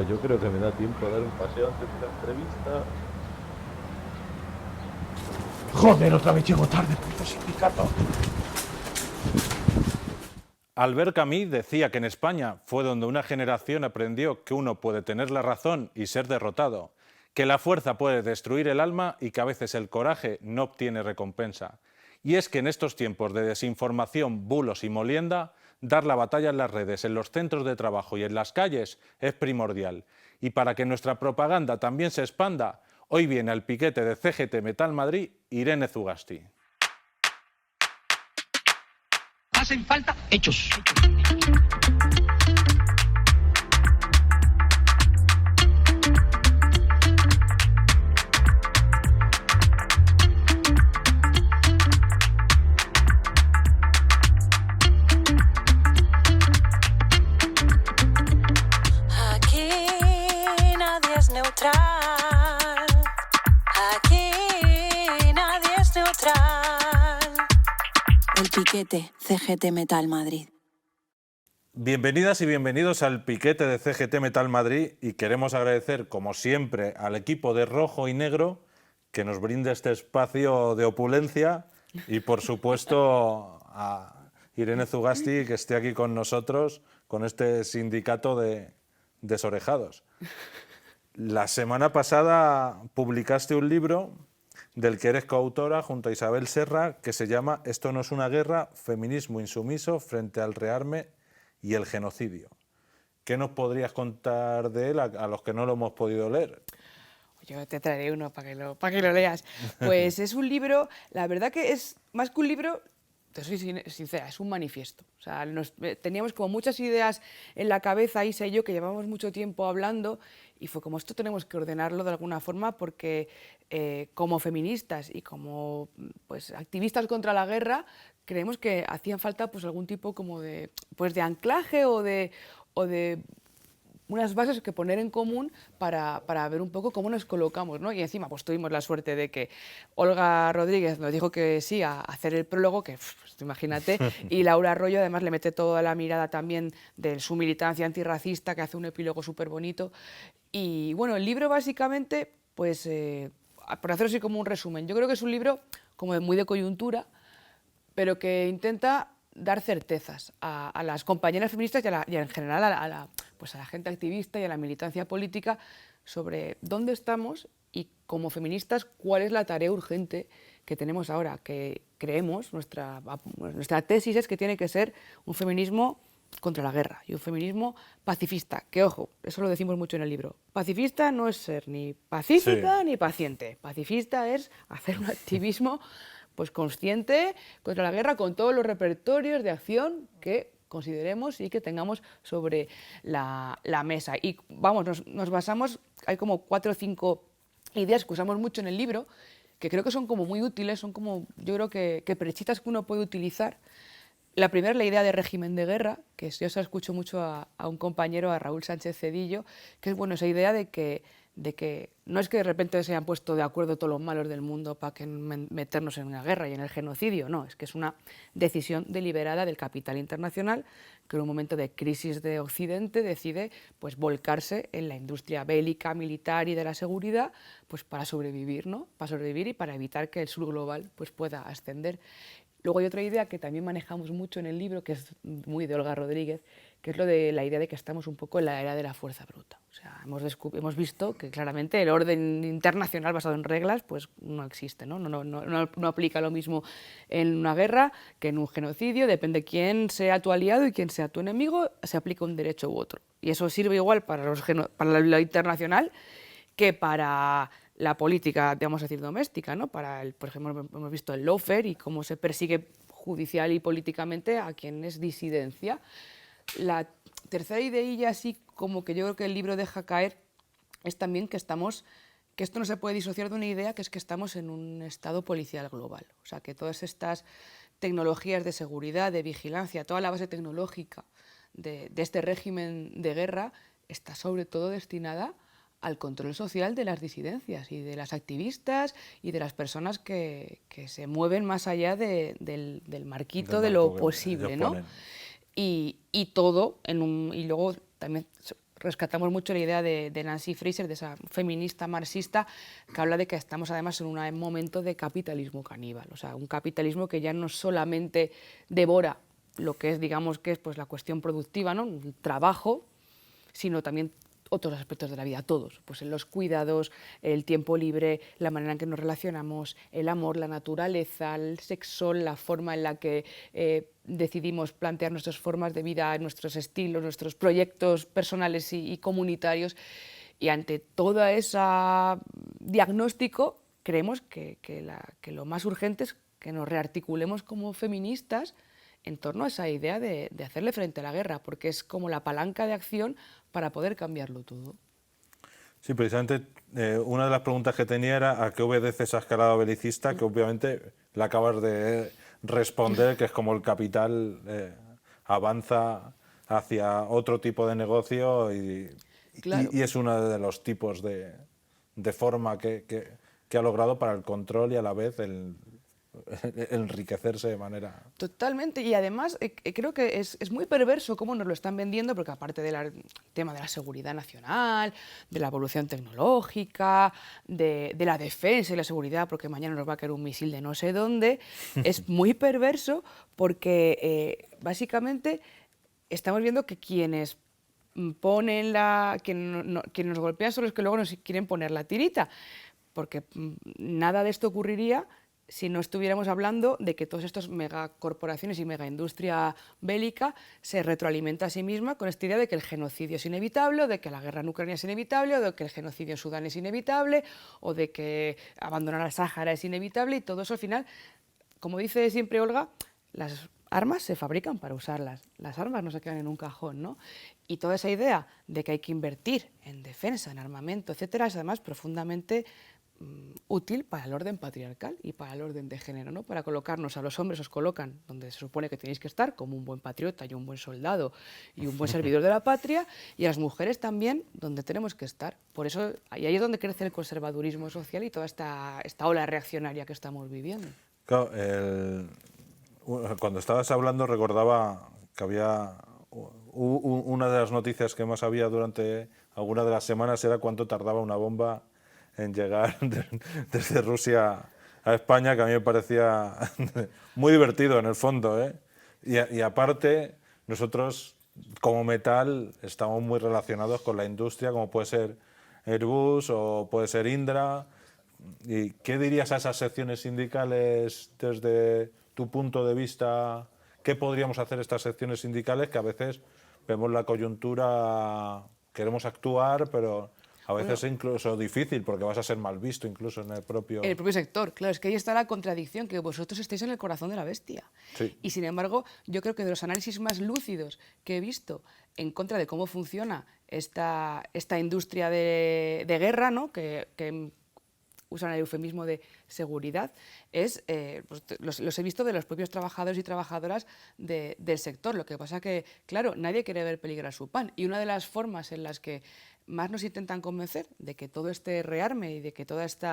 yo creo que me da tiempo a dar un paseo antes de la entrevista. Joder, otra vez llego tarde, puto sindicato. Albert Camus decía que en España fue donde una generación aprendió que uno puede tener la razón y ser derrotado, que la fuerza puede destruir el alma y que a veces el coraje no obtiene recompensa. Y es que en estos tiempos de desinformación, bulos y molienda, dar la batalla en las redes, en los centros de trabajo y en las calles es primordial. Y para que nuestra propaganda también se expanda, hoy viene al piquete de CGT Metal Madrid Irene Zugasti. Hacen falta hechos. Aquí nadie es neutral. Aquí nadie es neutral. El piquete, CGT Metal Madrid. Bienvenidas y bienvenidos al piquete de CGT Metal Madrid y queremos agradecer, como siempre, al equipo de Rojo y Negro que nos brinde este espacio de opulencia y, por supuesto, a Irene Zugasti, que esté aquí con nosotros, con este sindicato de desorejados. La semana pasada publicaste un libro del que eres coautora junto a Isabel Serra, que se llama Esto no es una guerra, feminismo insumiso frente al rearme y el genocidio. ¿Qué nos podrías contar de él a los que no lo hemos podido leer? Yo te traeré uno para que lo leas. Pues es un libro, la verdad que es más que un libro, te soy sincera, es un manifiesto. O sea, teníamos como muchas ideas en la cabeza, Isa y yo, que llevábamos mucho tiempo hablando, y fue como esto tenemos que ordenarlo de alguna forma porque como feministas y como pues, activistas contra la guerra, creemos que hacían falta pues, algún tipo como de, pues, de anclaje o de unas bases que poner en común para ver un poco cómo nos colocamos, ¿no? Y encima pues tuvimos la suerte de que Olga Rodríguez nos dijo que sí a hacer el prólogo, que pues, imagínate, y Laura Arroyo además le mete toda la mirada también de su militancia antirracista, que hace un epílogo súper bonito. Y bueno, el libro básicamente, pues por hacerlo así como un resumen, yo creo que es un libro como muy de coyuntura, pero que intenta dar certezas a las compañeras feministas y en general a la gente activista y a la militancia política sobre dónde estamos y como feministas cuál es la tarea urgente que tenemos ahora, que creemos, nuestra tesis es que tiene que ser un feminismo contra la guerra y un feminismo pacifista, que ojo, eso lo decimos mucho en el libro, pacifista no es ser ni pacífica ni paciente, pacifista es hacer un activismo pues consciente contra la guerra con todos los repertorios de acción que consideremos y que tengamos sobre la mesa. Y vamos, nos basamos, hay como 4 o 5 ideas que usamos mucho en el libro, que creo que son como muy útiles, son como, yo creo que prechitas que uno puede utilizar. La primera es la idea de régimen de guerra, que yo se la escucho mucho a un compañero, a Raúl Sánchez Cedillo, que es bueno esa idea de que no es que de repente se hayan puesto de acuerdo todos los malos del mundo para meternos en una guerra y en el genocidio, no, es que es una decisión deliberada del capital internacional que en un momento de crisis de Occidente decide pues, volcarse en la industria bélica, militar y de la seguridad pues, para sobrevivir, ¿no? Para sobrevivir y para evitar que el sur global pues, pueda ascender. Luego hay otra idea que también manejamos mucho en el libro, que es muy de Olga Rodríguez, que es lo de la idea de que estamos un poco en la era de la fuerza bruta. O sea, hemos visto que claramente el orden internacional basado en reglas pues no existe, ¿no? No aplica lo mismo en una guerra que en un genocidio, depende quién sea tu aliado y quién sea tu enemigo, se aplica un derecho u otro. Y eso sirve igual para lo internacional que para la política, digamos decir, doméstica, ¿no? Por ejemplo, hemos visto el lawfare y cómo se persigue judicial y políticamente a quien es disidencia. La tercera ideilla, así como que yo creo que el libro deja caer, es también que esto no se puede disociar de una idea, que es que estamos en un estado policial global. O sea, que todas estas tecnologías de seguridad, de vigilancia, toda la base tecnológica de este régimen de guerra está sobre todo destinada al control social de las disidencias y de las activistas y de las personas que se mueven más allá del marquito de lo posible, ¿no? Y todo y luego también rescatamos mucho la idea de Nancy Fraser, de esa feminista marxista, que habla de que estamos además en un momento de capitalismo caníbal, o sea, un capitalismo que ya no solamente devora lo que es, digamos, que es pues la cuestión productiva, ¿no? El trabajo, sino también otros aspectos de la vida, todos, pues en los cuidados, el tiempo libre, la manera en que nos relacionamos, el amor, la naturaleza, el sexo, la forma en la que decidimos plantear nuestras formas de vida, nuestros estilos, nuestros proyectos personales y comunitarios. Y ante todo ese diagnóstico, creemos que lo más urgente es que nos rearticulemos como feministas en torno a esa idea de hacerle frente a la guerra, porque es como la palanca de acción para poder cambiarlo todo. Sí, precisamente una de las preguntas que tenía era a qué obedece esa escalada belicista, que obviamente la acabas de responder, que es como el capital avanza hacia otro tipo de negocio Claro. y es uno de los tipos de forma que ha logrado para el control y a la vez el enriquecerse de manera... Totalmente, y además creo que es muy perverso cómo nos lo están vendiendo, porque aparte del tema de la seguridad nacional, de la evolución tecnológica, de la defensa y la seguridad, porque mañana nos va a caer un misil de no sé dónde, es muy perverso porque básicamente estamos viendo que quienes ponen quienes nos golpean son los que luego nos quieren poner la tirita, porque nada de esto ocurriría si no estuviéramos hablando de que todas estas megacorporaciones y megaindustria bélica se retroalimenta a sí misma con esta idea de que el genocidio es inevitable, o de que la guerra en Ucrania es inevitable, o de que el genocidio en Sudán es inevitable, o de que abandonar el Sáhara es inevitable, y todo eso al final, como dice siempre Olga, las armas se fabrican para usarlas, las armas no se quedan en un cajón, ¿no? Y toda esa idea de que hay que invertir en defensa, en armamento, etcétera, es además profundamente útil para el orden patriarcal y para el orden de género, ¿no? Para colocarnos, a los hombres os colocan donde se supone que tenéis que estar, como un buen patriota y un buen soldado y un buen servidor de la patria, y a las mujeres también donde tenemos que estar. Por eso, y ahí es donde crece el conservadurismo social y toda esta ola reaccionaria que estamos viviendo. Claro, cuando estabas hablando recordaba que había una de las noticias que más había durante alguna de las semanas era cuánto tardaba una bomba en llegar desde Rusia a España, que a mí me parecía muy divertido en el fondo, ¿eh? Y aparte, nosotros como metal estamos muy relacionados con la industria, como puede ser Airbus o puede ser Indra. ¿Y qué dirías a esas secciones sindicales desde tu punto de vista? ¿Qué podríamos hacer estas secciones sindicales que a veces vemos la coyuntura, queremos actuar, pero a veces es incluso difícil porque vas a ser mal visto incluso en el propio... En el propio sector, claro, es que ahí está la contradicción, que vosotros estáis en el corazón de la bestia. Sí. Y sin embargo, yo creo que de los análisis más lúcidos que he visto en contra de cómo funciona esta industria de guerra, ¿no? que usan el eufemismo de seguridad, pues los he visto de los propios trabajadores y trabajadoras del sector. Lo que pasa que, claro, nadie quiere ver peligrar su pan. Y una de las formas en las que más nos intentan convencer de que todo este rearme y de que todo este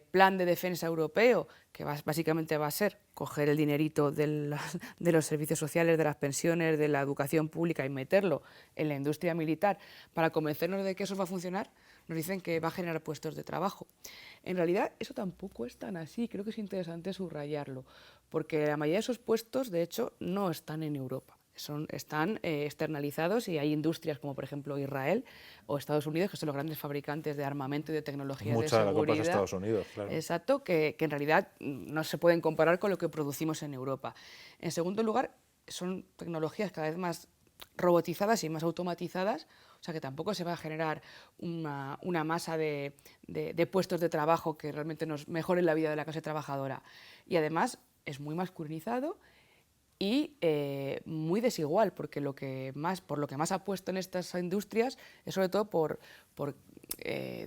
plan de defensa europeo, que básicamente va a ser coger el dinerito de los servicios sociales, de las pensiones, de la educación pública y meterlo en la industria militar para convencernos de que eso va a funcionar, nos dicen que va a generar puestos de trabajo. En realidad, eso tampoco es tan así, creo que es interesante subrayarlo, porque la mayoría de esos puestos, de hecho, no están en Europa. Están externalizados y hay industrias como por ejemplo Israel o Estados Unidos, que son los grandes fabricantes de armamento y de tecnología de seguridad. Mucha de la culpa es Estados Unidos, claro. Exacto, que en realidad no se pueden comparar con lo que producimos en Europa. En segundo lugar, son tecnologías cada vez más robotizadas y más automatizadas, o sea que tampoco se va a generar una masa de puestos de trabajo que realmente nos mejoren la vida de la clase trabajadora. Y además es muy masculinizado y muy desigual, porque por lo que más ha puesto en estas industrias es sobre todo por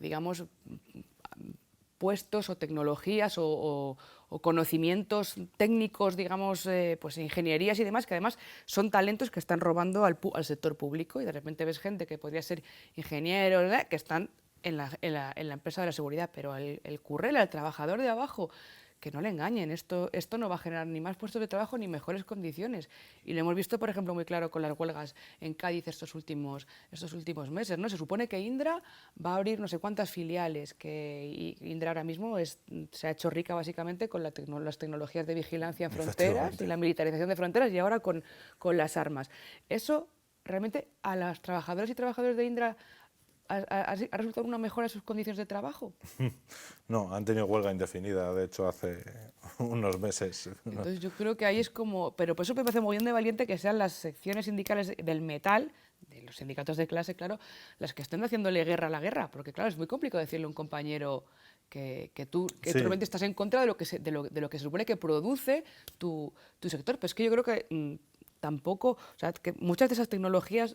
digamos, puestos o tecnologías o conocimientos técnicos, digamos, pues ingenierías y demás, que además son talentos que están robando al sector público, y de repente ves gente que podría ser ingenieros, que están en la empresa de la seguridad, pero el currela, el trabajador de abajo, que no le engañen, esto no va a generar ni más puestos de trabajo ni mejores condiciones. Y lo hemos visto, por ejemplo, muy claro con las huelgas en Cádiz estos últimos meses, ¿no? Se supone que Indra va a abrir no sé cuántas filiales, que Indra ahora mismo se ha hecho rica básicamente con las tecnologías de vigilancia en fronteras y la militarización de fronteras y ahora con las armas. Eso realmente a las trabajadoras y trabajadores de Indra ¿ha resultado una mejora en sus condiciones de trabajo? No, han tenido huelga indefinida, de hecho, hace unos meses. Entonces yo creo que ahí es como... Pero por eso me parece muy bien de valiente que sean las secciones sindicales del metal, de los sindicatos de clase, claro, las que estén haciéndole guerra a la guerra, porque claro, es muy complicado decirle a un compañero que tú realmente estás en contra de lo que se supone que produce tu sector. Pero es que yo creo que tampoco... O sea, que muchas de esas tecnologías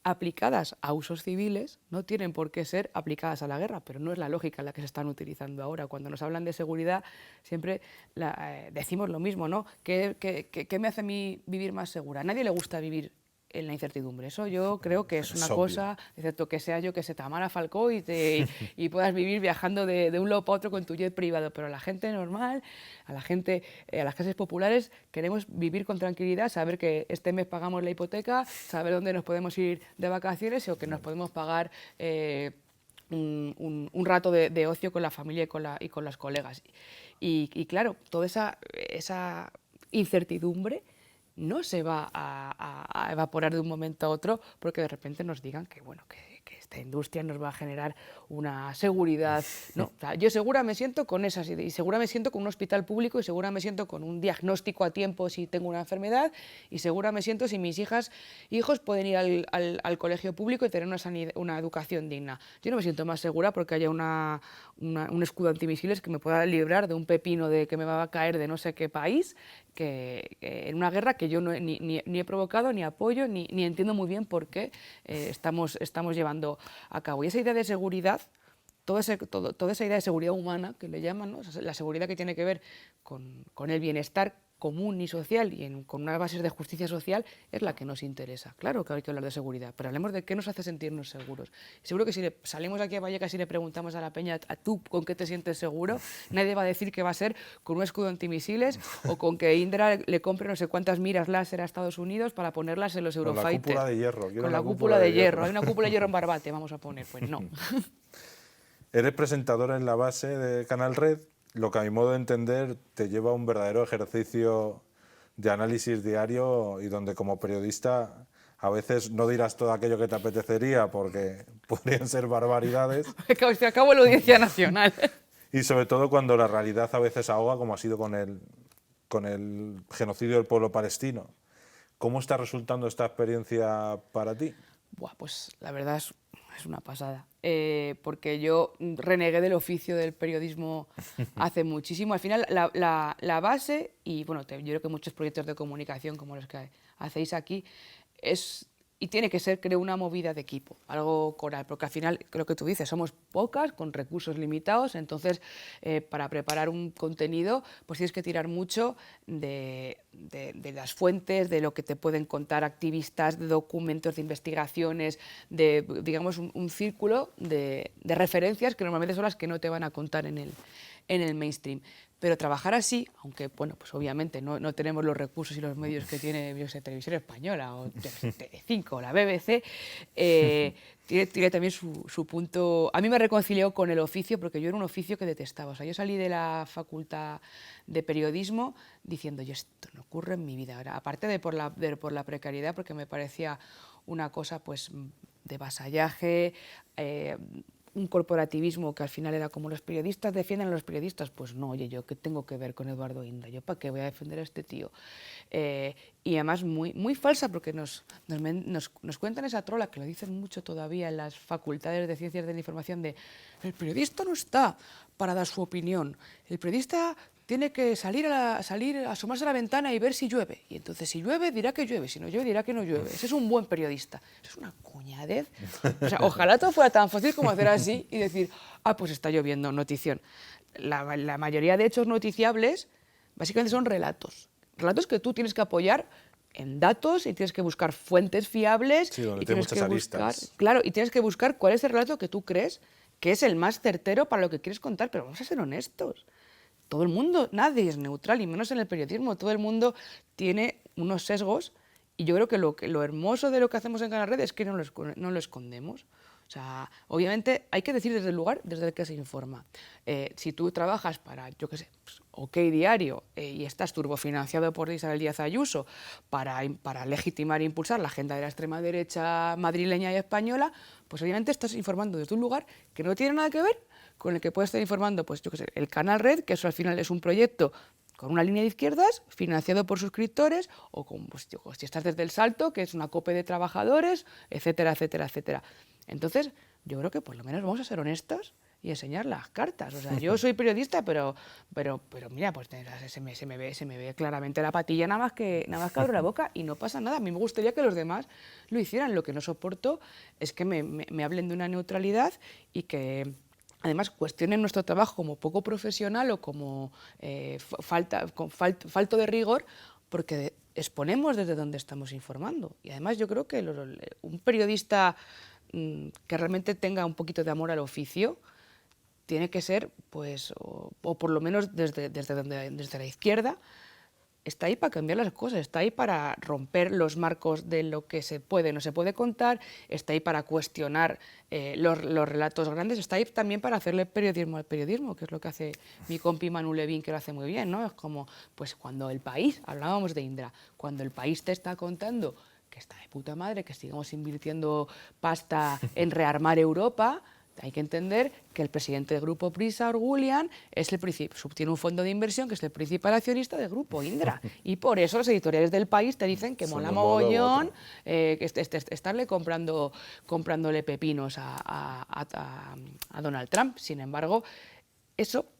aplicadas a usos civiles no tienen por qué ser aplicadas a la guerra, pero no es la lógica en la que se están utilizando ahora. Cuando nos hablan de seguridad siempre decimos lo mismo, ¿no? ¿Qué me hace a mí vivir más segura? A nadie le gusta vivir en la incertidumbre. Eso yo creo que es una cosa, excepto que sea yo que se Tamara Falcó y puedas vivir viajando de un lado para otro con tu jet privado, pero a la gente normal, a las clases populares, queremos vivir con tranquilidad, saber que este mes pagamos la hipoteca, saber dónde nos podemos ir de vacaciones o que nos podemos pagar un rato de ocio con la familia y con las colegas. Y claro, toda esa incertidumbre no se va a evaporar de un momento a otro porque de repente nos digan que, bueno, que esta industria nos va a generar una seguridad. No, o sea, yo segura me siento con esas ideas, y segura me siento con un hospital público, y segura me siento con un diagnóstico a tiempo si tengo una enfermedad, y segura me siento si mis hijos pueden ir al colegio público y tener una educación digna. Yo no me siento más segura porque haya un escudo antimisiles que me pueda librar de un pepino que me va a caer de no sé qué país, que en una guerra que yo ni he provocado, ni apoyo, ni entiendo muy bien por qué estamos llevando a cabo. Y esa idea de seguridad, toda esa idea de seguridad humana, que le llaman, ¿no? O sea, la seguridad que tiene que ver con el bienestar común y social y con unas bases de justicia social, es la que nos interesa. Claro que hay que hablar de seguridad, pero hablemos de qué nos hace sentirnos seguros. Y seguro que si salimos aquí a Vallecas y le preguntamos a la peña, ¿a tú con qué te sientes seguro? Nadie va a decir que va a ser con un escudo antimisiles o con que Indra le compre no sé cuántas miras láser a Estados Unidos para ponerlas en los Eurofighter. Con la cúpula de hierro. Con la cúpula de hierro. Hay una cúpula de hierro en Barbate, vamos a poner. Pues no. Eres presentadora en la base de Canal Red, lo que a mi modo de entender te lleva a un verdadero ejercicio de análisis diario y donde como periodista a veces no dirás todo aquello que te apetecería porque podrían ser barbaridades. Se acabó la Audiencia Nacional. Y sobre todo cuando la realidad a veces ahoga, como ha sido con el genocidio del pueblo palestino. ¿Cómo está resultando esta experiencia para ti? Buah, pues la verdad es una pasada, porque yo renegué del oficio del periodismo hace muchísimo. Al final, la base, y bueno, yo creo que muchos proyectos de comunicación como los que hacéis aquí, y tiene que ser, creo, una movida de equipo, algo coral, porque al final, lo que tú dices, somos pocas, con recursos limitados, entonces, para preparar un contenido, pues tienes que tirar mucho de las fuentes, de lo que te pueden contar activistas, de documentos, de investigaciones, de, digamos, un círculo de referencias que normalmente son las que no te van a contar en el mainstream. Pero trabajar así, aunque bueno, pues obviamente no tenemos los recursos y los medios que tiene Televisión Española o Telecinco o la BBC, tiene también su punto. A mí me reconcilió con el oficio porque yo era un oficio que detestaba. O sea, yo salí de la facultad de periodismo diciendo, yo esto no ocurre en mi vida. Ahora, aparte de por la precariedad, porque me parecía una cosa pues de vasallaje, un corporativismo que al final era como los periodistas defienden a los periodistas. Pues no, oye, ¿yo qué tengo que ver con Eduardo Inda? ¿Yo para qué voy a defender a este tío? Y además muy falsa, porque nos cuentan esa trola, que lo dicen mucho todavía en las facultades de Ciencias de la Información, de el periodista no está para dar su opinión, el periodista tiene que salir, asomarse a la ventana y ver si llueve. Y entonces si llueve dirá que llueve, si no llueve dirá que no llueve. Ese es un buen periodista. Eso es una cuñadez. O sea, ojalá todo fuera tan fácil como hacer así y decir, pues está lloviendo, notición. La mayoría de hechos noticiables básicamente son relatos. Relatos que tú tienes que apoyar en datos y tienes que buscar fuentes fiables. Sí, donde y tiene tienes muchas que buscar, aristas. claro, y tienes que buscar cuál es el relato que tú crees que es el más certero para lo que quieres contar. Pero vamos a ser honestos. todo el mundo, nadie es neutral, y menos en el periodismo, todo el mundo tiene unos sesgos, y yo creo que lo hermoso de lo que hacemos en Canal Red es que no lo escondemos. O sea, obviamente hay que decir desde el lugar desde el que se informa. Si tú trabajas para, yo qué sé, pues, OK Diario y estás turbofinanciado por Isabel Díaz Ayuso para legitimar e impulsar la agenda de la extrema derecha madrileña y española, pues obviamente estás informando desde un lugar que no tiene nada que ver con el que puede estar informando, pues yo qué sé, el Canal Red, que eso al final es un proyecto con una línea de izquierdas, financiado por suscriptores, o con, pues, si estás desde El Salto, que es una COPE de trabajadores, etcétera, etcétera, etcétera. Entonces, yo creo que por lo menos vamos a ser honestos y enseñar las cartas. O sea, yo soy periodista, pero mira, pues se me ve claramente la patilla nada más que abro la boca y no pasa nada. A mí me gustaría que los demás lo hicieran. Lo que no soporto es que me hablen de una neutralidad y que además cuestionen nuestro trabajo como poco profesional o como falto de rigor, porque exponemos desde donde estamos informando. Y además yo creo que un periodista que realmente tenga un poquito de amor al oficio tiene que ser, pues, o por lo menos desde la izquierda, está ahí para cambiar las cosas, está ahí para romper los marcos de lo que se puede o no se puede contar, está ahí para cuestionar los relatos grandes, está ahí también para hacerle periodismo al periodismo, que es lo que hace mi compi Manu Levín, que lo hace muy bien, ¿no? Es como, pues cuando El País, hablábamos de Indra, cuando El País te está contando que está de puta madre, que sigamos invirtiendo pasta en rearmar Europa, hay que entender que el presidente del Grupo Prisa, Orgulian, tiene un fondo de inversión que es el principal accionista del Grupo Indra. Y por eso los editoriales del País te dicen que mola mogollón estarle comprándole pepinos a Donald Trump. Sin embargo,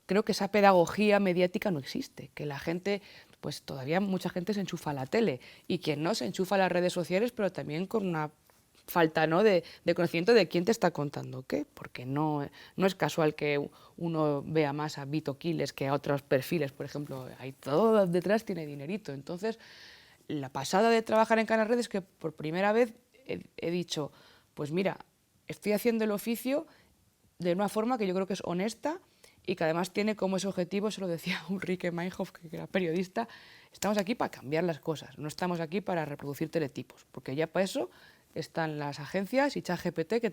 creo que esa pedagogía mediática no existe, que la gente, pues todavía mucha gente se enchufa a la tele y quien no se enchufa a las redes sociales, pero también con una falta, ¿no?, de conocimiento de quién te está contando qué, porque no es casual que uno vea más a Vito Quiles que a otros perfiles, por ejemplo, ahí todo detrás tiene dinerito. Entonces, la pasada de trabajar en Canal Red es que por primera vez he dicho, pues mira, estoy haciendo el oficio de una forma que yo creo que es honesta y que además tiene como ese objetivo, se lo decía Ulrike Meinhof, que era periodista, estamos aquí para cambiar las cosas, no estamos aquí para reproducir teletipos, porque ya para eso están las agencias y ChatGPT que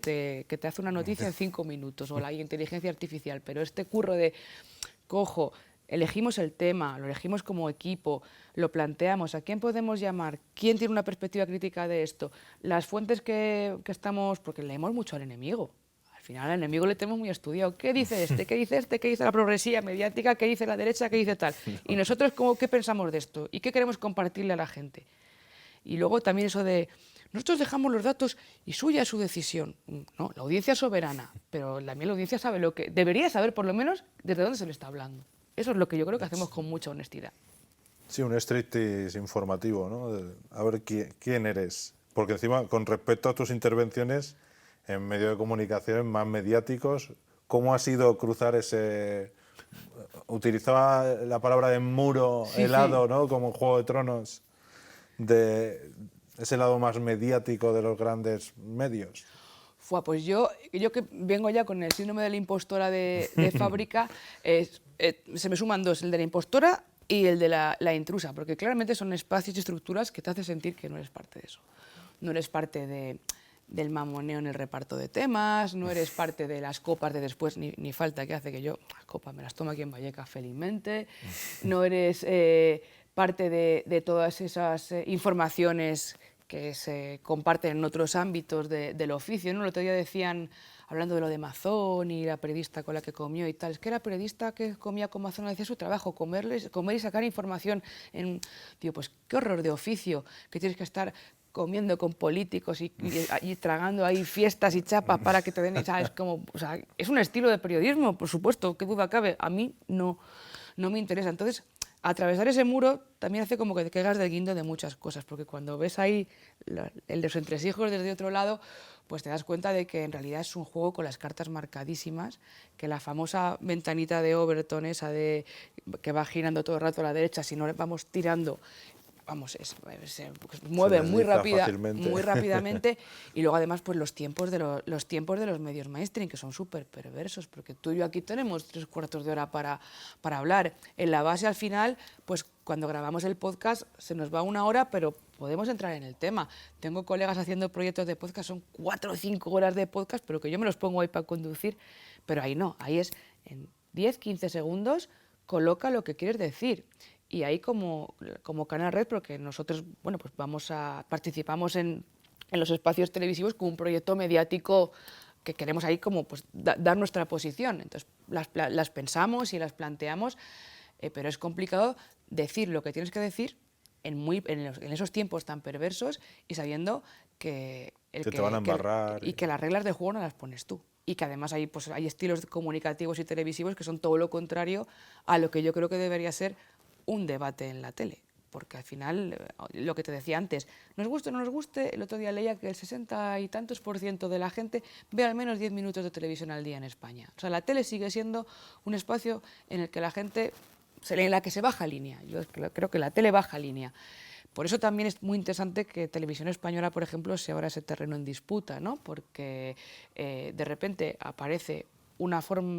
te hace una noticia en 5 minutos, o la inteligencia artificial, pero este curro de cojo, elegimos el tema, lo elegimos como equipo, lo planteamos, ¿a quién podemos llamar? ¿Quién tiene una perspectiva crítica de esto? Las fuentes que estamos, porque leemos mucho al enemigo. Al final al enemigo le tenemos muy estudiado. ¿Qué dice este? ¿Qué dice este? ¿Qué dice la progresía mediática? ¿Qué dice la derecha? ¿Qué dice tal? Y nosotros, ¿qué pensamos de esto? ¿Y qué queremos compartirle a la gente? Y luego también eso de, nosotros dejamos los datos y suya es su decisión. No, la audiencia es soberana, pero también la audiencia sabe debería saber por lo menos desde dónde se le está hablando. Eso es lo que yo creo que hacemos con mucha honestidad. Sí, un striptease informativo, ¿no? A ver quién eres. Porque encima, con respecto a tus intervenciones en medios de comunicación más mediáticos, ¿cómo ha sido cruzar ese... Utilizaba la palabra de muro helado, ¿no?, como en Juego de Tronos, de ese lado más mediático de los grandes medios? Pues yo que vengo ya con el síndrome de la impostora de fábrica, se me suman dos, el de la impostora y el de la intrusa, porque claramente son espacios y estructuras que te hacen sentir que no eres parte de eso. No eres parte del mamoneo en el reparto de temas, no eres parte de las copas de después, ni falta que hace que yo las copas me las tomo aquí en Vallecas felizmente, no eres parte de todas esas informaciones que se comparten en otros ámbitos del oficio, ¿no? El otro día decían, hablando de lo de Mazón y la periodista con la que comió y tal, es que era periodista que comía con Mazón, hacía su trabajo, comer y sacar información. Digo, pues qué horror de oficio, que tienes que estar comiendo con políticos y tragando ahí fiestas y chapas para que te den, ¿sabes? Como, o sea, es un estilo de periodismo, por supuesto, qué duda cabe, a mí no me interesa. Entonces, atravesar ese muro también hace como que te caigas del guindo de muchas cosas, porque cuando ves ahí el de los entresijos desde otro lado, pues te das cuenta de que en realidad es un juego con las cartas marcadísimas, que la famosa ventanita de Overton, esa que va girando todo el rato a la derecha, si no vamos tirando vamos, se mueve muy desliza fácilmente. muy rápidamente, y luego además pues los tiempos de los medios mainstream, que son súper perversos, porque tú y yo aquí tenemos 3/4 de hora para hablar. En la base, al final, pues cuando grabamos el podcast se nos va 1 hora, pero podemos entrar en el tema. Tengo colegas haciendo proyectos de podcast, son 4 o 5 horas de podcast, pero que yo me los pongo ahí para conducir, pero ahí no, ahí es en 10, 15 segundos, coloca lo que quieres decir. Y ahí como Canal Red, porque nosotros, bueno, pues participamos en los espacios televisivos como un proyecto mediático que queremos ahí como pues dar nuestra posición. Entonces las pensamos y las planteamos, pero es complicado decir lo que tienes que decir en esos tiempos tan perversos y sabiendo que te van a embarrar. Y que las reglas de juego no las pones tú. Y que además hay estilos comunicativos y televisivos que son todo lo contrario a lo que yo creo que debería ser un debate en la tele. Porque al final, lo que te decía antes, nos guste o no nos guste, el otro día leía que el 60 y tantos % de la gente ve al menos 10 minutos de televisión al día en España. O sea, la tele sigue siendo un espacio en el que la gente, en la que se baja línea. Yo creo que la tele baja línea. Por eso también es muy interesante que Televisión Española, por ejemplo, sea ahora ese terreno en disputa, ¿no? Porque de repente aparece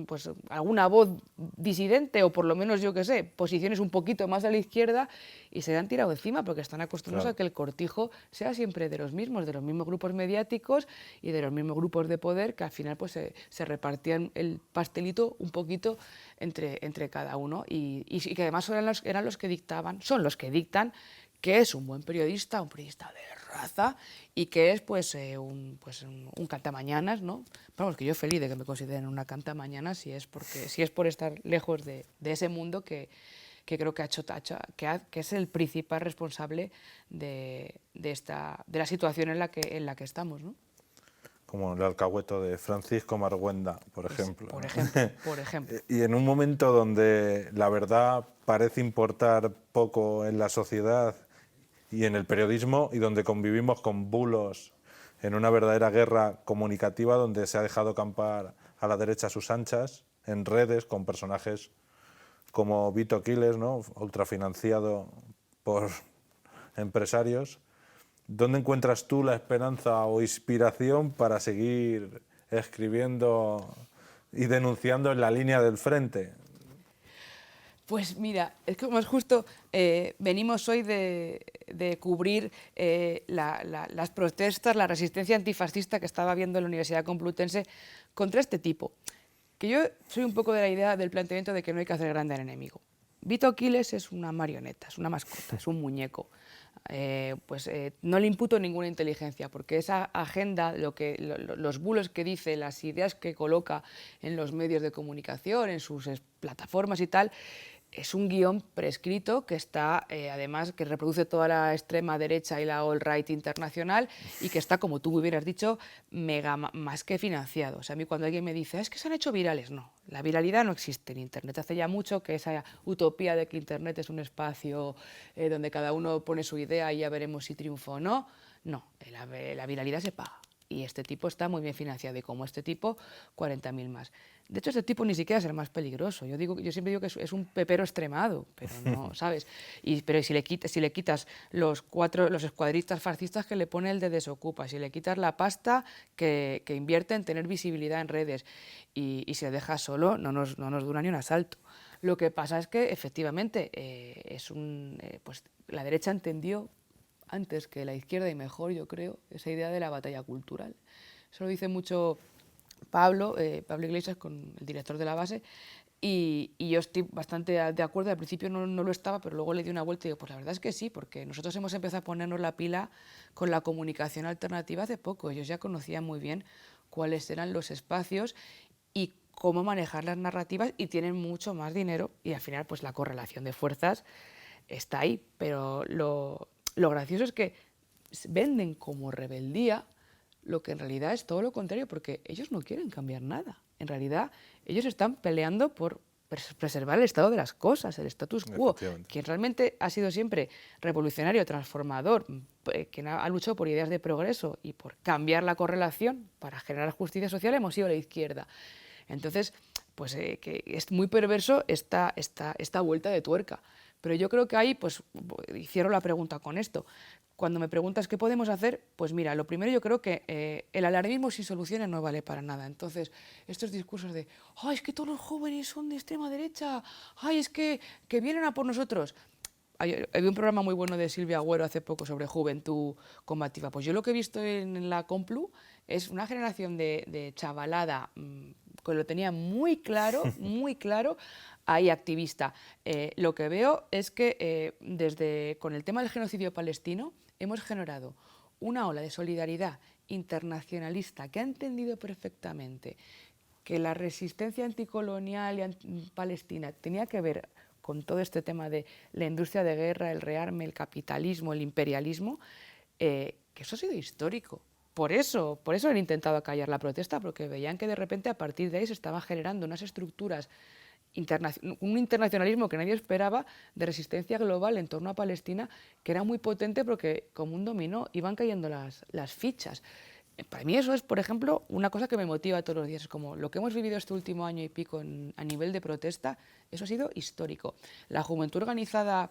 pues, alguna voz disidente, o por lo menos, yo qué sé, posiciones un poquito más a la izquierda, y se han tirado encima porque están acostumbrados a que el cortijo sea siempre de los mismos grupos mediáticos y de los mismos grupos de poder, que al final pues se repartían el pastelito un poquito entre cada uno, y que además son los que dictan qué es un buen periodista, un periodista de raza, y qué es pues un cantamañanas, ¿no? Vamos, que yo feliz de que me consideren una cantamañanas si es por estar lejos de ese mundo que creo que que es el principal responsable de la situación en la que estamos, ¿no? Como el alcahueto de Francisco Marguenda, por ejemplo. Por ejemplo. Y en un momento donde la verdad parece importar poco en la sociedad y en el periodismo, y donde convivimos con bulos en una verdadera guerra comunicativa, donde se ha dejado campar a la derecha a sus anchas, en redes, con personajes como Vito Quiles, ¿no? Ultrafinanciado por empresarios. ¿Dónde encuentras tú la esperanza o inspiración para seguir escribiendo y denunciando en la línea del frente? Pues mira, es que más justo venimos hoy de cubrir las protestas, la resistencia antifascista que estaba habiendo en la Universidad Complutense contra este tipo. Que yo soy un poco de la idea del planteamiento de que no hay que hacer grande al enemigo. Vito Quiles es una marioneta, es una mascota, es un muñeco. No le imputo ninguna inteligencia, porque esa agenda, los bulos que dice, las ideas que coloca en los medios de comunicación, en sus plataformas y tal, es un guión prescrito que está, además, que reproduce toda la extrema derecha y la alt-right internacional, y que está, como tú muy bien has dicho, más que financiado. O sea, a mí cuando alguien me dice, es que se han hecho virales, no, la viralidad no existe en Internet. Hace ya mucho que esa utopía de que Internet es un espacio donde cada uno pone su idea y ya veremos si triunfa o no, no, la viralidad se paga. Y este tipo está muy bien financiado, y como este tipo, 40.000 más. De hecho, este tipo ni siquiera es el más peligroso. Yo siempre digo que es un pepero extremado, pero no, ¿sabes? Pero si le quitas los escuadristas fascistas que le pone el de Desocupa, si le quitas la pasta que invierte en tener visibilidad en redes, y si le dejas solo, no nos dura ni un asalto. Lo que pasa es que, efectivamente, pues la derecha entendió antes que la izquierda, y mejor, yo creo, esa idea de la batalla cultural. Eso lo dice mucho Pablo Iglesias, con el director de la base, y yo estoy bastante de acuerdo. Al principio no lo estaba, pero luego le di una vuelta y digo, pues la verdad es que sí, porque nosotros hemos empezado a ponernos la pila con la comunicación alternativa hace poco. Ellos ya conocían muy bien cuáles eran los espacios y cómo manejar las narrativas, y tienen mucho más dinero, y al final pues la correlación de fuerzas está ahí. Pero lo gracioso es que venden como rebeldía lo que en realidad es todo lo contrario, porque ellos no quieren cambiar nada. En realidad, ellos están peleando por preservar el estado de las cosas, el status quo, que realmente ha sido siempre revolucionario, transformador, que ha luchado por ideas de progreso y por cambiar la correlación para generar justicia social. Hemos sido la izquierda. Entonces, pues que es muy perverso esta vuelta de tuerca. Pero yo creo que ahí, pues, y cierro la pregunta con esto. Cuando me preguntas qué podemos hacer, pues mira, lo primero yo creo que el alarmismo sin soluciones no vale para nada. Entonces, estos discursos de, ay, es que todos los jóvenes son de extrema derecha, ay, es que vienen a por nosotros. Había un programa muy bueno de Silvia Agüero hace poco sobre juventud combativa. Pues yo lo que he visto en la Complu es una generación de chavalada que lo tenía muy claro, ahí activista. Lo que veo es que con el tema del genocidio palestino hemos generado una ola de solidaridad internacionalista que ha entendido perfectamente que la resistencia anticolonial y palestina tenía que ver con todo este tema de la industria de guerra, el rearme, el capitalismo, el imperialismo, que eso ha sido histórico. Por eso han intentado acallar la protesta, porque veían que de repente a partir de ahí se estaban generando unas estructuras, un internacionalismo que nadie esperaba, de resistencia global en torno a Palestina, que era muy potente porque como un dominó iban cayendo las fichas. Para mí eso es, por ejemplo, una cosa que me motiva todos los días. Es como lo que hemos vivido este último año y pico a nivel de protesta, eso ha sido histórico. La juventud organizada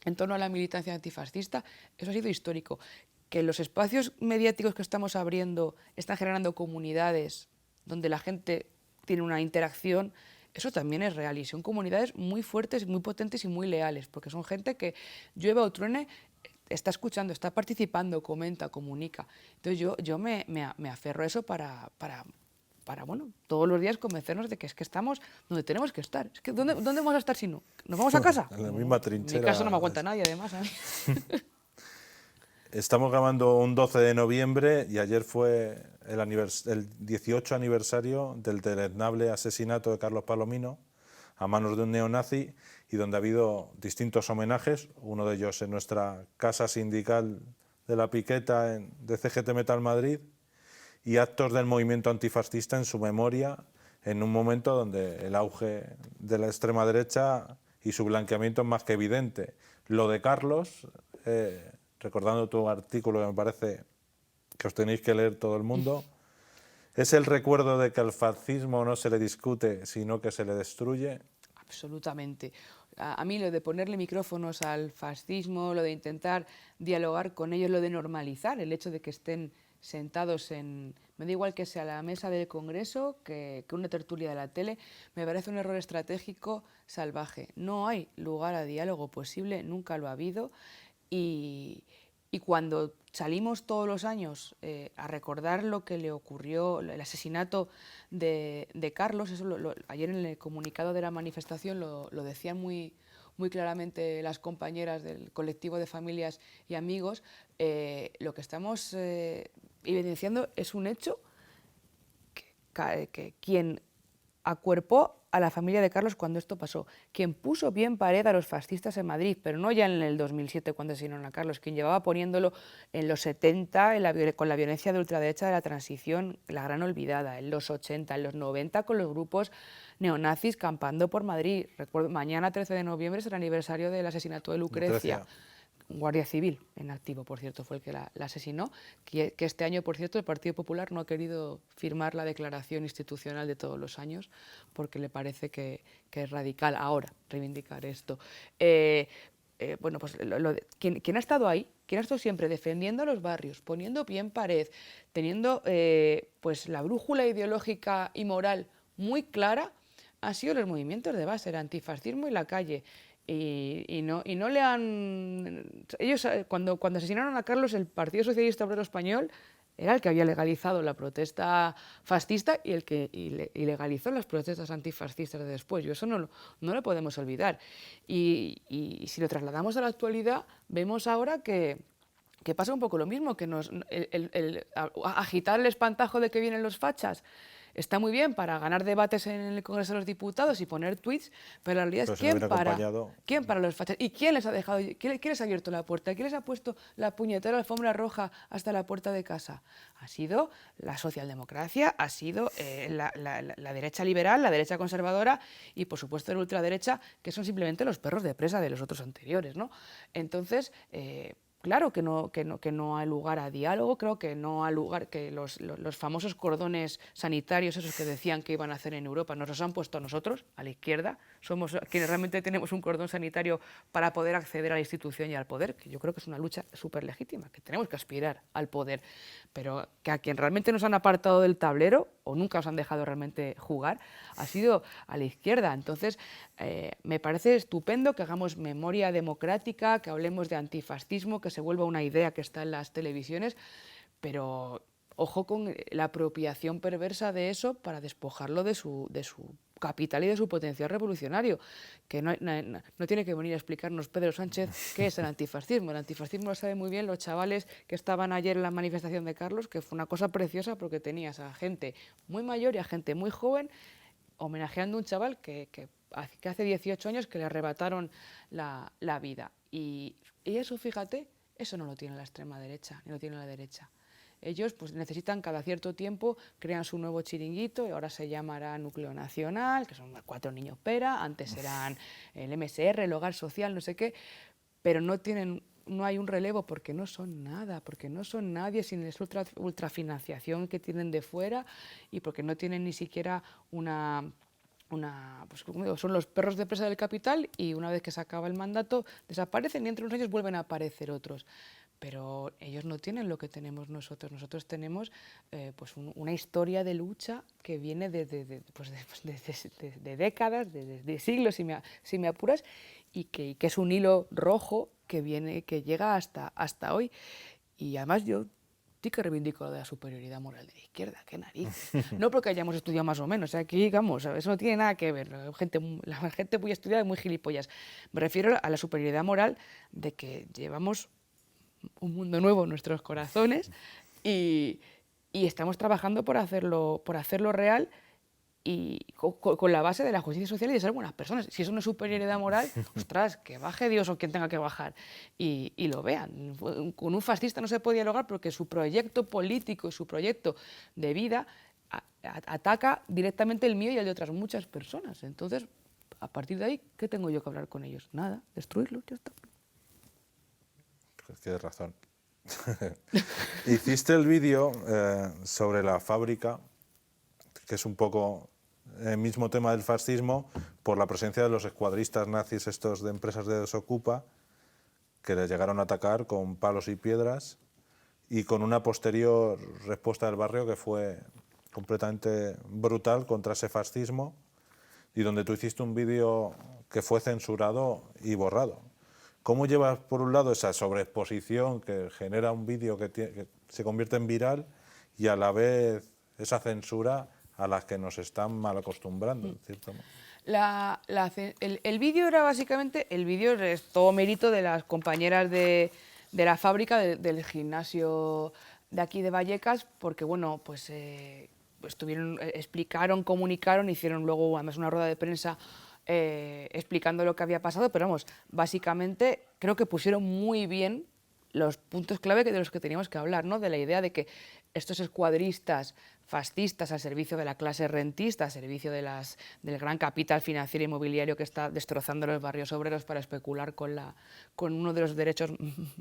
en torno a la militancia antifascista, eso ha sido histórico. Que los espacios mediáticos que estamos abriendo están generando comunidades donde la gente tiene una interacción, eso también es real. Y son comunidades muy fuertes, muy potentes y muy leales, porque son gente que llueve o truene, está escuchando, está participando, comenta, comunica. Entonces yo me aferro a eso para bueno, todos los días convencernos de que es que estamos donde tenemos que estar. Es que ¿dónde vamos a estar si no? ¿Nos vamos a casa? En la misma trinchera. En mi casa no me aguanta nadie, además. A mí. Estamos grabando un 12 de noviembre y ayer fue el 18 aniversario del deleznable asesinato de Carlos Palomino a manos de un neonazi, y donde ha habido distintos homenajes, uno de ellos en nuestra casa sindical de la Piqueta de CGT Metal Madrid, y actos del movimiento antifascista en su memoria, en un momento donde el auge de la extrema derecha y su blanqueamiento es más que evidente. Lo de Carlos, recordando tu artículo que me parece que os tenéis que leer todo el mundo, es el recuerdo de que al fascismo no se le discute, sino que se le destruye. Absolutamente. A mí lo de ponerle micrófonos al fascismo, lo de intentar dialogar con ellos, lo de normalizar el hecho de que estén sentados me da igual que sea la mesa del Congreso que una tertulia de la tele, me parece un error estratégico salvaje. No hay lugar a diálogo posible, nunca lo ha habido, y cuando salimos todos los años a recordar lo que le ocurrió, el asesinato de Carlos, eso ayer en el comunicado de la manifestación lo decían muy claramente las compañeras del colectivo de familias y amigos, lo que estamos evidenciando es un hecho que quien acuerpó a la familia de Carlos cuando esto pasó, quien puso bien pared a los fascistas en Madrid, pero no ya en el 2007 cuando asesinaron a Carlos, quien llevaba poniéndolo en los 70 con la violencia de ultraderecha de la transición, la gran olvidada, en los 80, en los 90 con los grupos neonazis campando por Madrid. Recuerdo, mañana 13 de noviembre es el aniversario del asesinato de Lucrecia. Un guardia civil en activo, por cierto, fue el que la asesinó, que este año, por cierto, el Partido Popular no ha querido firmar la declaración institucional de todos los años porque le parece que es radical ahora reivindicar esto. Bueno, pues ¿quién ha estado ahí? ¿Quién ha estado siempre defendiendo a los barrios, poniendo pie en pared, teniendo pues la brújula ideológica y moral muy clara? Han sido los movimientos de base, el antifascismo y la calle. Y no le han... Ellos, cuando asesinaron a Carlos, el Partido Socialista Obrero Español era el que había legalizado la protesta fascista y el que legalizó las protestas antifascistas de después. Y eso no lo podemos olvidar. Y si lo trasladamos a la actualidad, vemos ahora que pasa un poco lo mismo, que agitar el espantajo de que vienen los fachas está muy bien para ganar debates en el Congreso de los Diputados y poner tweets, pero la realidad es ¿quién para los fachas? ¿Y quién les ha dejado? ¿Quién les ha abierto la puerta? ¿Quién les ha puesto la puñetera alfombra roja hasta la puerta de casa? Ha sido la socialdemocracia, ha sido la derecha liberal, la derecha conservadora y, por supuesto, la ultraderecha, que son simplemente los perros de presa de los otros anteriores, ¿no? Entonces, claro que no hay lugar a diálogo, creo que no hay lugar, que los famosos cordones sanitarios, esos que decían que iban a hacer en Europa, nos los han puesto a nosotros, a la izquierda, somos quienes realmente tenemos un cordón sanitario para poder acceder a la institución y al poder, que yo creo que es una lucha súper legítima, que tenemos que aspirar al poder, pero que a quien realmente nos han apartado del tablero, o nunca nos han dejado realmente jugar, ha sido a la izquierda. Entonces, me parece estupendo que hagamos memoria democrática, que hablemos de antifascismo, que se vuelva una idea que está en las televisiones, pero ojo con la apropiación perversa de eso para despojarlo de su capital y de su potencial revolucionario, que no tiene que venir a explicarnos Pedro Sánchez qué es el antifascismo. El antifascismo lo saben muy bien los chavales que estaban ayer en la manifestación de Carlos, que fue una cosa preciosa porque tenías a gente muy mayor y a gente muy joven homenajeando a un chaval que hace 18 años que le arrebataron la vida. Y eso, fíjate, eso no lo tiene la extrema derecha, ni lo tiene la derecha. Ellos pues necesitan cada cierto tiempo, crean su nuevo chiringuito y ahora se llamará Núcleo Nacional, que son 4 niños pera, antes eran el MSR, el Hogar Social, no sé qué, pero no hay un relevo porque no son nada, porque no son nadie sin esa ultrafinanciación que tienen de fuera y porque no tienen ni siquiera pues como digo, son los perros de presa del capital y una vez que se acaba el mandato desaparecen y entre unos años vuelven a aparecer otros. Pero ellos no tienen lo que tenemos nosotros. Nosotros tenemos pues una historia de lucha que viene de décadas, de siglos, si me apuras, y que es un hilo rojo que llega hasta hoy. Y además yo sí que reivindico lo de la superioridad moral de la izquierda, qué narices. No porque hayamos estudiado más o menos, aquí, digamos, eso no tiene nada que ver. La gente muy estudiada y muy gilipollas. Me refiero a la superioridad moral de que llevamos un mundo nuevo en nuestros corazones y estamos trabajando por hacerlo real y con la base de la justicia social y de ser buenas personas. Si es una superioridad moral, ostras, que baje Dios o quien tenga que bajar y lo vean. Con un fascista no se puede dialogar porque su proyecto político y su proyecto de vida ataca directamente el mío y el de otras muchas personas. Entonces, a partir de ahí, ¿qué tengo yo que hablar con ellos? Nada, destruirlo, ya está. Tienes razón. Hiciste el vídeo sobre la fábrica, que es un poco el mismo tema del fascismo, por la presencia de los escuadristas nazis estos de empresas de Desokupa, que les llegaron a atacar con palos y piedras, y con una posterior respuesta del barrio que fue completamente brutal contra ese fascismo, y donde tú hiciste un vídeo que fue censurado y borrado. ¿Cómo llevas, por un lado, esa sobreexposición que genera un vídeo que se convierte en viral y a la vez esa censura a la que nos están mal acostumbrando, en cierto modo? El vídeo era básicamente, el vídeo es todo mérito de las compañeras de la fábrica, del gimnasio de aquí de Vallecas, porque bueno, pues explicaron, comunicaron, hicieron luego además una rueda de prensa explicando lo que había pasado, pero vamos, básicamente creo que pusieron muy bien los puntos clave de los que teníamos que hablar, ¿no? De la idea de que estos escuadristas fascistas al servicio de la clase rentista, al servicio del gran capital financiero e inmobiliario que está destrozando los barrios obreros para especular con uno de los derechos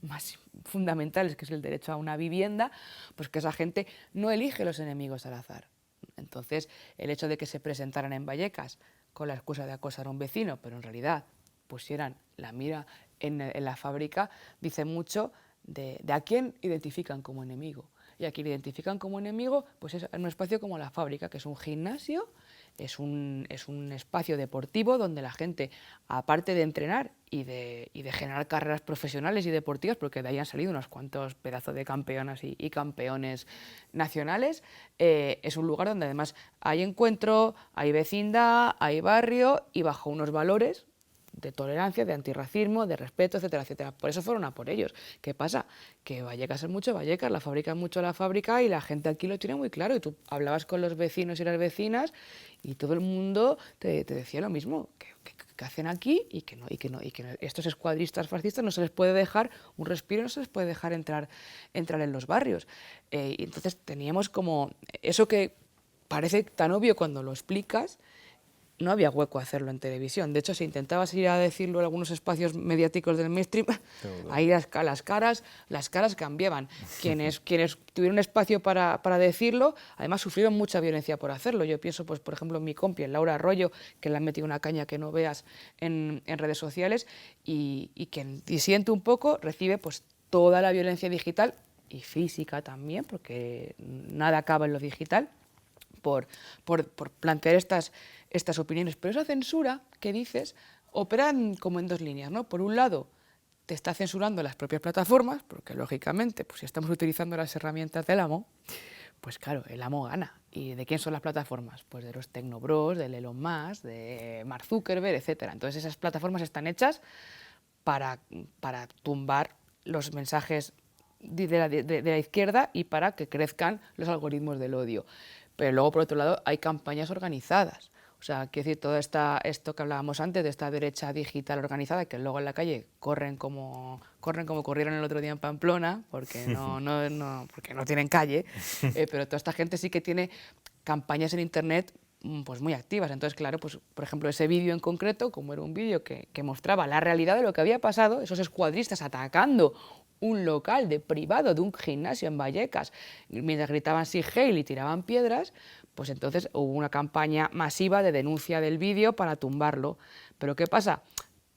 más fundamentales, que es el derecho a una vivienda, pues que esa gente no elige los enemigos al azar. Entonces, el hecho de que se presentaran en Vallecas con la excusa de acosar a un vecino, pero en realidad pusieran la mira en la fábrica, dice mucho de a quién identifican como enemigo. Y a quien identifican como enemigo, pues es un espacio como la fábrica, que es un gimnasio, es un espacio deportivo donde la gente, aparte de entrenar y de generar carreras profesionales y deportivas, porque de ahí han salido unos cuantos pedazos de campeonas y campeones nacionales, es un lugar donde además hay encuentro, hay vecindad, hay barrio y bajo unos valores de tolerancia, de antirracismo, de respeto, etcétera, etcétera. Por eso fueron a por ellos. ¿Qué pasa? Que Vallecas es mucho Vallecas, la fábrica es mucho la fábrica y la gente aquí lo tiene muy claro. Y tú hablabas con los vecinos y las vecinas y todo el mundo te decía lo mismo, que hacen aquí y que estos escuadristas fascistas no se les puede dejar un respiro, no se les puede dejar entrar en los barrios. Y entonces teníamos como eso que parece tan obvio cuando lo explicas, no había hueco a hacerlo en televisión. De hecho, si intentabas ir a decirlo en algunos espacios mediáticos del mainstream, ahí las caras cambiaban. Quienes tuvieron espacio para decirlo, además sufrieron mucha violencia por hacerlo. Yo pienso, pues, por ejemplo, en mi compi, en Laura Arroyo, que le han metido una caña que no veas en redes sociales, y quien disiente un poco recibe pues toda la violencia digital y física también, porque nada acaba en lo digital, por plantear estas opiniones. Pero esa censura que dices opera como en dos líneas, ¿no? Por un lado, te está censurando las propias plataformas, porque lógicamente, pues si estamos utilizando las herramientas del amo, pues claro, el amo gana. ¿Y de quién son las plataformas? Pues de los Tecnobros, del Elon Musk, de Mark Zuckerberg, etc. Entonces esas plataformas están hechas para tumbar los mensajes de la izquierda y para que crezcan los algoritmos del odio. Pero luego, por otro lado, hay campañas organizadas. O sea, quiero decir, todo esto que hablábamos antes, de esta derecha digital organizada, que luego en la calle corren como corrieron el otro día en Pamplona, porque porque no tienen calle, pero toda esta gente sí que tiene campañas en Internet pues muy activas. Entonces, claro, pues por ejemplo, ese vídeo en concreto, como era un vídeo que mostraba la realidad de lo que había pasado, esos escuadristas atacando un local privado de un gimnasio en Vallecas, mientras gritaban "Sieg Heil" y tiraban piedras, pues entonces hubo una campaña masiva de denuncia del vídeo para tumbarlo. Pero ¿qué pasa?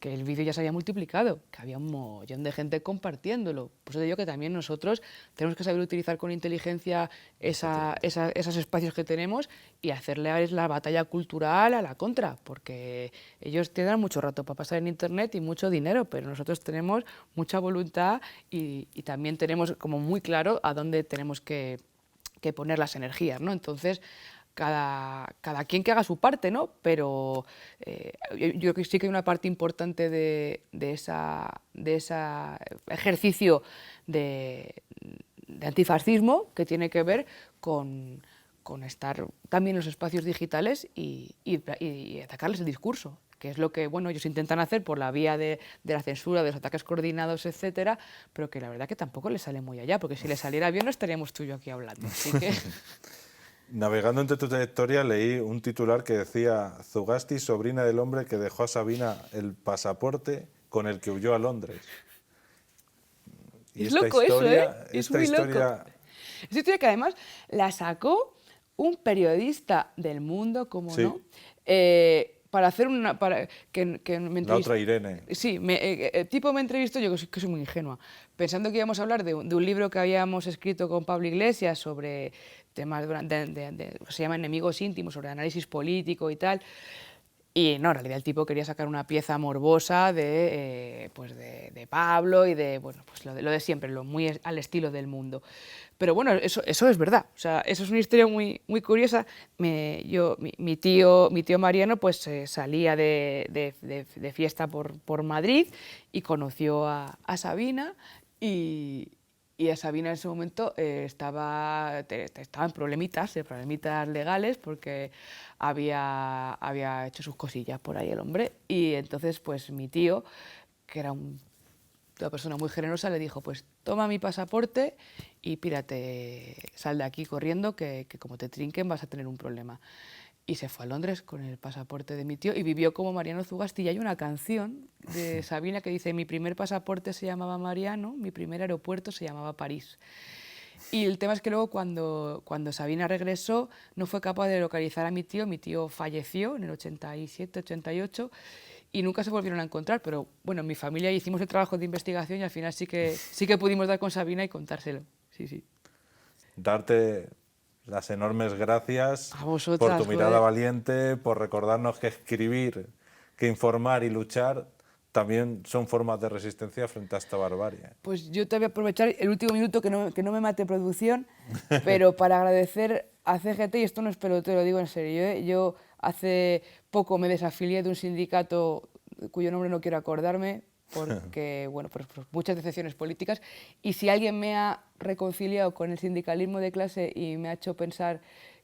Que el vídeo ya se había multiplicado, que había un montón de gente compartiéndolo. Por eso te digo que también nosotros tenemos que saber utilizar con inteligencia esos espacios que tenemos y hacerle la batalla cultural a la contra, porque ellos tienen mucho rato para pasar en Internet y mucho dinero, pero nosotros tenemos mucha voluntad y también tenemos como muy claro a dónde tenemos que poner las energías, ¿no? Entonces, cada quien que haga su parte, ¿no? Pero yo creo que sí que hay una parte importante de ese ejercicio de antifascismo que tiene que ver con estar también en los espacios digitales y atacarles el discurso, que es lo que ellos intentan hacer por la vía de la censura, de los ataques coordinados, etcétera, pero que la verdad que tampoco les sale muy allá, porque si les saliera bien no estaríamos tú y yo aquí hablando. Así que... Navegando entre tu trayectoria leí un titular que decía: Zugasti, sobrina del hombre que dejó a Sabina el pasaporte con el que huyó a Londres. Y es loco eso, ¿eh? Es muy loco. Esta historia que además la sacó un periodista del Mundo, como sí. no, para hacer que me entrevistó. La otra Irene. Sí, el tipo me entrevistó, yo que soy muy ingenua, pensando que íbamos a hablar de un libro que habíamos escrito con Pablo Iglesias sobre temas se llama Enemigos íntimos, sobre análisis político y tal. Y no, en realidad el tipo quería sacar una pieza morbosa de Pablo y de, pues lo de siempre, lo muy al estilo del Mundo. Pero bueno, eso es verdad. O sea, eso es una historia muy, muy curiosa. Mi tío Mariano pues salía de fiesta por Madrid y conoció a Sabina y a Sabina en ese momento estaba en problemitas legales porque había hecho sus cosillas por ahí el hombre. Y entonces pues mi tío, que era una persona muy generosa, le dijo: pues toma mi pasaporte y pírate, sal de aquí corriendo, que como te trinquen vas a tener un problema. Y se fue a Londres con el pasaporte de mi tío y vivió como Mariano Zugasti. Y hay una canción de Sabina que dice: mi primer pasaporte se llamaba Mariano, mi primer aeropuerto se llamaba París. Y el tema es que luego cuando Sabina regresó no fue capaz de localizar a mi tío falleció en el 87, 88 y nunca se volvieron a encontrar, pero bueno, en mi familia hicimos el trabajo de investigación y al final sí que pudimos dar con Sabina y contárselo. Sí. Darte las enormes gracias a vosotras, por tu mirada valiente, por recordarnos que escribir, que informar y luchar también son formas de resistencia frente a esta barbarie. Pues yo te voy a aprovechar el último minuto que no me mate producción, pero para agradecer a CGT, y esto no es peloteo, lo digo en serio, yo hace poco me desafilié de un sindicato cuyo nombre no quiero acordarme, porque, por muchas decepciones políticas, y si alguien me ha reconciliado con el sindicalismo de clase y me ha hecho pensar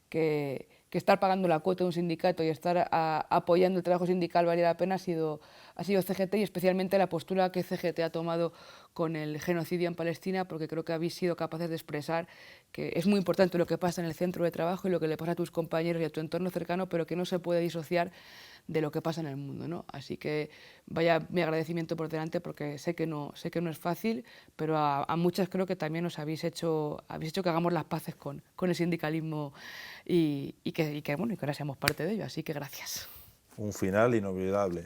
que que estar pagando la cuota de un sindicato y estar apoyando el trabajo sindical valía la pena ha sido CGT, y especialmente la postura que CGT ha tomado con el genocidio en Palestina, porque creo que habéis sido capaces de expresar que es muy importante lo que pasa en el centro de trabajo y lo que le pasa a tus compañeros y a tu entorno cercano, pero que no se puede disociar de lo que pasa en el mundo, ¿no? Así que vaya mi agradecimiento por delante, porque sé que no es fácil, pero a muchas creo que también os habéis hecho que hagamos las paces con el sindicalismo y que ahora seamos parte de ello. Así que gracias. Un final inolvidable.